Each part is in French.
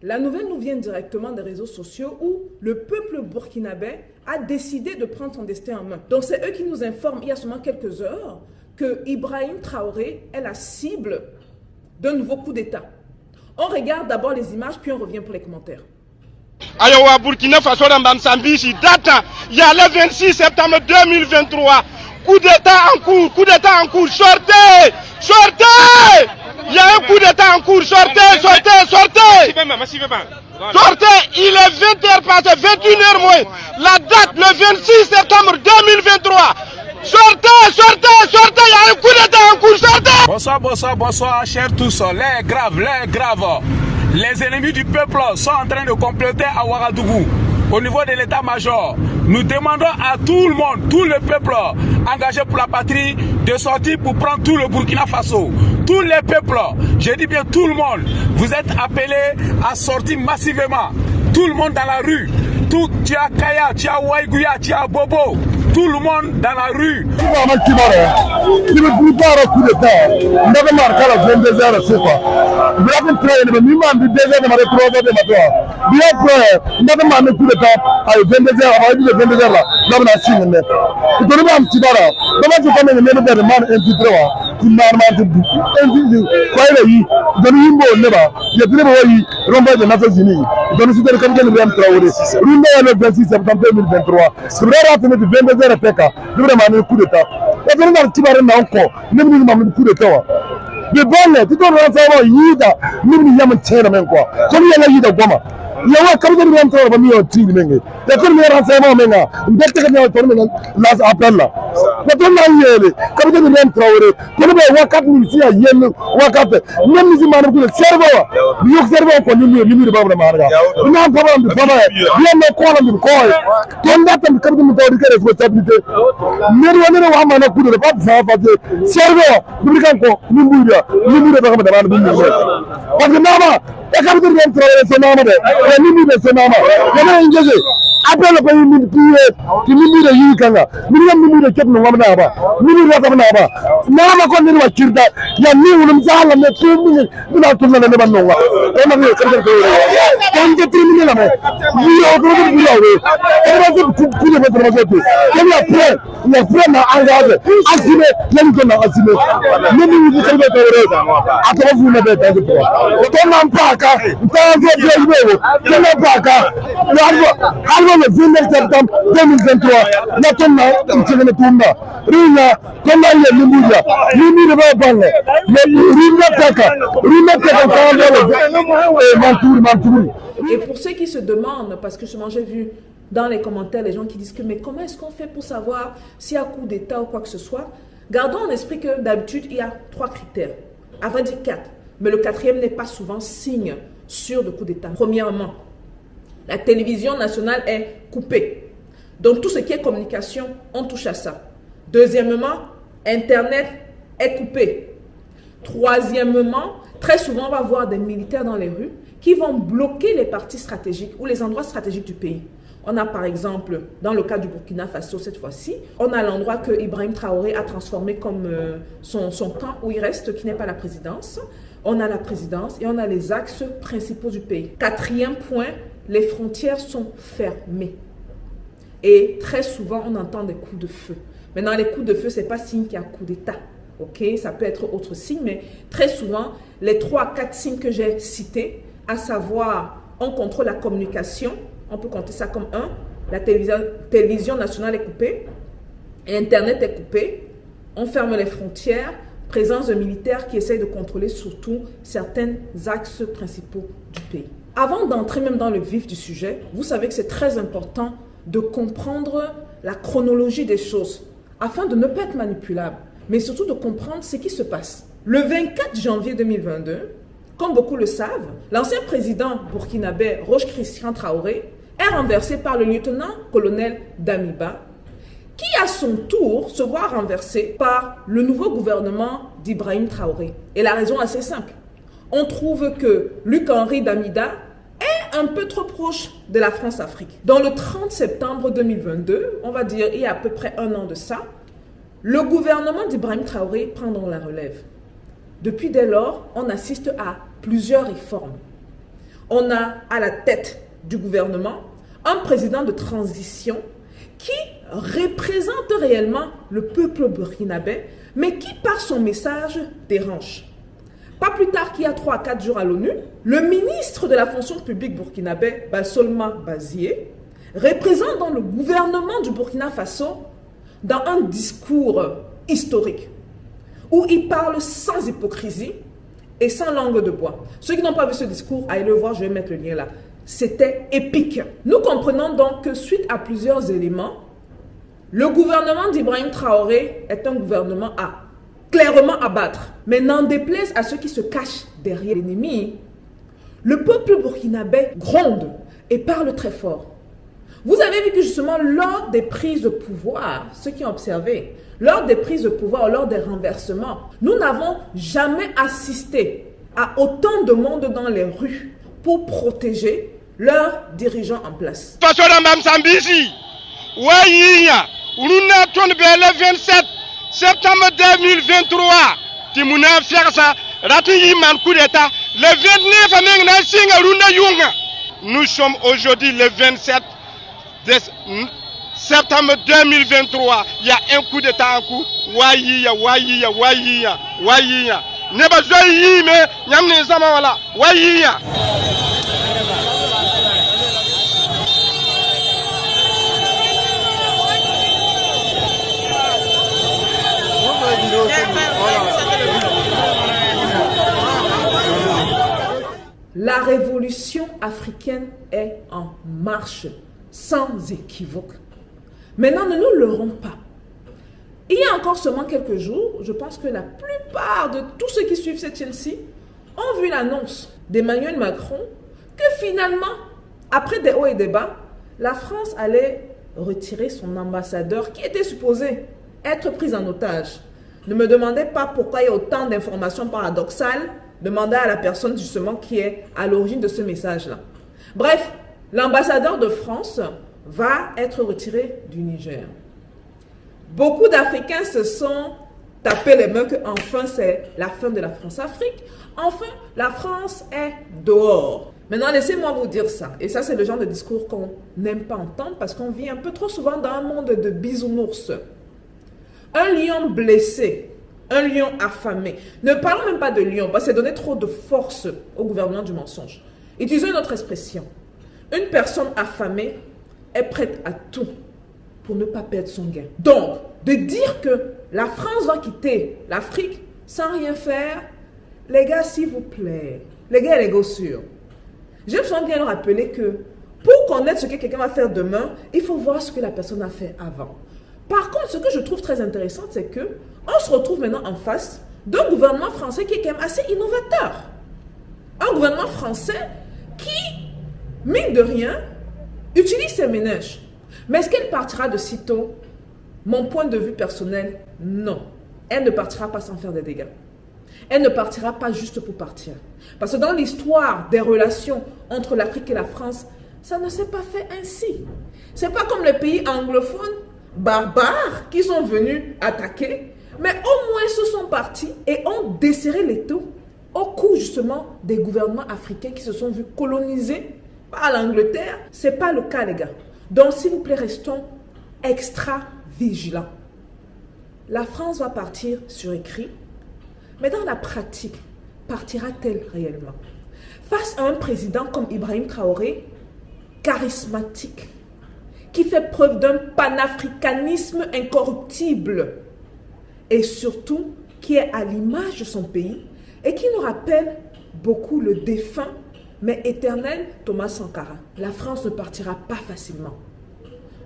La nouvelle nous vient directement des réseaux sociaux où le peuple burkinabé a décidé de prendre son destin en main. Donc c'est eux qui nous informent il y a seulement quelques heures que Ibrahim Traoré est la cible d'un nouveau coup d'État. On regarde d'abord les images, puis on revient pour les commentaires. Ayawa Burkina Faso dans Msambishi, date, il y a le 26 septembre 2023. Coup d'État en cours, sortez! Il y a un coup d'État en cours, sortez! Sortez, il est 20h passé, 21h moins. La date, le 26 septembre 2023. Sortez, il y a un coup d'État en cours, sortez! Bonsoir, chers tous, les graves. Les ennemis du peuple sont en train de compléter à Ouagadougou. Au niveau de l'état-major, nous demandons à tout le monde, tout le peuple engagé pour la patrie, de sortir pour prendre tout le Burkina Faso. Tous les peuples, je dis bien tout le monde, vous êtes appelés à sortir massivement. Tout le monde dans la rue. Tu as Kaya, tu as Waïgouya, tu as Bobo. Tout le monde dans la rue. Le 26 septembre 2023, c'est vrai que nous 22h PK, nous avons un coup d'État. Et nous avons un petit baril encore, nous avons un coup d'État. Mais bon, tu dois savoir, Yida, nous avons un tiers même quoi. Comme il y a Yida Goma. Il y a un cabinet de l'entrée de Mio Tili Mengue. Il y a comme il y a un renseignement Menga, une bête qui a tourné là appel là. Mais on a eu le cabinet de l'entrée, comme il y a Wakat Milisia, Yen, Wakat, même si man le cerveau, le cerveau qu'on lui de Babra Marga. Il n'y a pas de problème, il y a un quoi de quoi. Comme date, le cabinet de responsabilité. Mais on est là, on a coup de pas de cerveau, nous regardons, nous de Babra Marga. Parce que Nama, le cabinet de l'entrée, c'est Nama. Après le pays qui de Yikanga, million de Kep Namanaba, million de Naba. Nama Kondin was killed that. Yamin and the 2 million without to never know. Don't get 3 million. We are going to be le 29 septembre 2023, maintenant, il se met Tumba. Rina, comment il est Limuja, Limi de Babange, Et pour ceux qui se demandent, parce que j'ai vu dans les commentaires les gens qui disent que mais comment est-ce qu'on fait pour savoir s'il y a coup d'État ou quoi que ce soit, gardons en esprit que d'habitude il y a 3 critères, à vrai dire 4, mais le 4e n'est pas souvent signe sûr de coup d'État. Premièrement, la télévision nationale est coupée. Donc tout ce qui est communication, on touche à ça. Deuxièmement, Internet est coupé. Troisièmement, très souvent on va voir des militaires dans les rues qui vont bloquer les parties stratégiques ou les endroits stratégiques du pays. On a par exemple, dans le cas du Burkina Faso cette fois-ci, on a l'endroit que Ibrahim Traoré a transformé comme son camp où il reste, qui n'est pas la présidence. On a la présidence et on a les axes principaux du pays. 4e point, les frontières sont fermées. Et très souvent, on entend des coups de feu. Maintenant, les coups de feu, ce n'est pas signe qu'il y a un coup d'État. Okay? Ça peut être autre signe, mais très souvent, les 3 à 4 signes que j'ai cités, à savoir, on contrôle la communication, on peut compter ça comme 1, la télévision nationale est coupée, et Internet est coupé, on ferme les frontières, présence de militaires qui essayent de contrôler surtout certains axes principaux du pays. Avant d'entrer même dans le vif du sujet, vous savez que c'est très important de comprendre la chronologie des choses afin de ne pas être manipulable, mais surtout de comprendre ce qui se passe. Le 24 janvier 2022, comme beaucoup le savent, l'ancien président burkinabé Roch Christian Traoré est renversé par le lieutenant-colonel Damiba, qui à son tour se voit renversé par le nouveau gouvernement d'Ibrahim Traoré. Et la raison est assez simple. On trouve que Luc-Henri Damida est un peu trop proche de la France-Afrique. Dans le 30 septembre 2022, on va dire il y a à peu près 1 an de ça, le gouvernement d'Ibrahim Traoré prend donc la relève. Depuis dès lors, on assiste à plusieurs réformes. on a à la tête du gouvernement un président de transition qui représente réellement le peuple burkinabé, mais qui, par son message, dérange. Pas plus tard qu'il y a 3 à 4 jours à l'ONU, le ministre de la fonction publique burkinabé, Solma Bazié, représente dans le gouvernement du Burkina Faso dans un discours historique où il parle sans hypocrisie et sans langue de bois. Ceux qui n'ont pas vu ce discours, allez le voir, je vais mettre le lien là. C'était épique. Nous comprenons donc que suite à plusieurs éléments, le gouvernement d'Ibrahim Traoré est un gouvernement à clairement abattre. Mais n'en déplaise à ceux qui se cachent derrière l'ennemi, le peuple burkinabé gronde et parle très fort. Vous avez vu que justement lors des prises de pouvoir, ceux qui ont observé, lors des prises de pouvoir, lors des renversements, nous n'avons jamais assisté à autant de monde dans les rues pour protéger leurs dirigeants en place. Le 27 septembre 2023, nous sommes aujourd'hui le 27 septembre 2023. Il y a un coup d'état en cours. La révolution africaine est en marche, sans équivoque. Maintenant, ne nous leurrons pas. Il y a encore seulement quelques jours, je pense que la plupart de tous ceux qui suivent cette chaîne-ci ont vu l'annonce d'Emmanuel Macron que finalement, après des hauts et des bas, la France allait retirer son ambassadeur qui était supposé être pris en otage. Ne me demandez pas pourquoi il y a autant d'informations paradoxales. Demandez à la personne justement qui est à l'origine de ce message-là. Bref, l'ambassadeur de France va être retiré du Niger. Beaucoup d'Africains se sont tapés les mains que enfin c'est la fin de la France-Afrique. Enfin, la France est dehors. Maintenant, laissez-moi vous dire ça. Et ça, c'est le genre de discours qu'on n'aime pas entendre parce qu'on vit un peu trop souvent dans un monde de bisounours. Un lion blessé, un lion affamé. Ne parlons même pas de lion, parce que c'est donner trop de force au gouvernement du mensonge. Utilisons une autre expression. Une personne affamée est prête à tout pour ne pas perdre son gain. Donc, de dire que la France va quitter l'Afrique sans rien faire, les gars, s'il vous plaît, les gars et les gossures, j'ai besoin de bien leur rappeler que pour connaître ce que quelqu'un va faire demain, il faut voir ce que la personne a fait avant. Par contre, ce que je trouve très intéressant, c'est que on se retrouve maintenant en face d'un gouvernement français qui est quand même assez innovateur. Un gouvernement français qui, mine de rien, utilise ses ménages. Mais est-ce qu'elle partira de sitôt? Mon point de vue personnel, non. Elle ne partira pas sans faire des dégâts. Elle ne partira pas juste pour partir. Parce que dans l'histoire des relations entre l'Afrique et la France, ça ne s'est pas fait ainsi. C'est pas comme les pays anglophones barbares qui sont venus attaquer, mais au moins se sont partis et ont desserré l'étau au cours justement des gouvernements africains qui se sont vus colonisés par l'Angleterre. Ce n'est pas le cas, les gars. Donc, s'il vous plaît, restons extra vigilants. La France va partir sur écrit, mais dans la pratique, partira-t-elle réellement? Face à un président comme Ibrahim Traoré, charismatique, qui fait preuve d'un panafricanisme incorruptible et surtout qui est à l'image de son pays et qui nous rappelle beaucoup le défunt mais éternel Thomas Sankara. La France ne partira pas facilement.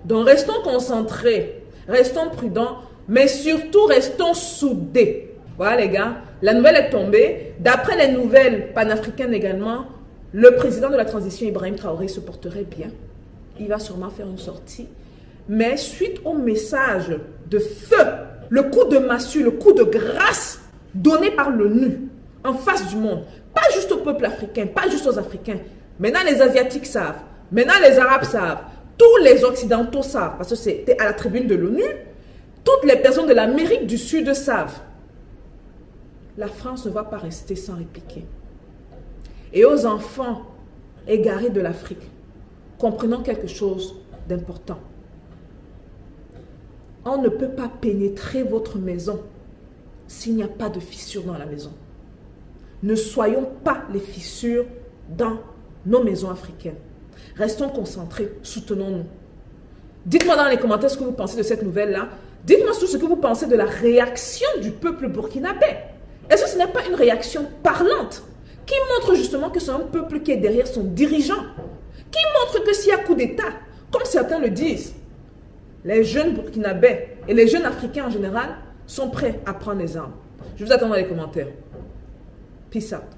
Donc restons concentrés, restons prudents, mais surtout restons soudés. Voilà les gars, la nouvelle est tombée. D'après les nouvelles panafricaines également, le président de la transition Ibrahim Traoré se porterait bien. Il va sûrement faire une sortie. Mais suite au message de feu, le coup de massue, le coup de grâce donné par l'ONU en face du monde, pas juste au peuple africain, pas juste aux Africains. Maintenant, les Asiatiques savent. Maintenant, les Arabes savent. Tous les Occidentaux savent, parce que c'était à la tribune de l'ONU. Toutes les personnes de l'Amérique du Sud savent. La France ne va pas rester sans répliquer. Et aux enfants égarés de l'Afrique, comprenons quelque chose d'important. On ne peut pas pénétrer votre maison s'il n'y a pas de fissures dans la maison. Ne soyons pas les fissures dans nos maisons africaines. Restons concentrés, soutenons-nous. Dites-moi dans les commentaires ce que vous pensez de cette nouvelle-là. Dites-moi tout ce que vous pensez de la réaction du peuple burkinabé. Est-ce que ce n'est pas une réaction parlante qui montre justement que c'est un peuple qui est derrière son dirigeant, qui montre que s'il y a coup d'État, comme certains le disent, les jeunes burkinabés et les jeunes africains en général sont prêts à prendre les armes. Je vous attends dans les commentaires. Peace out.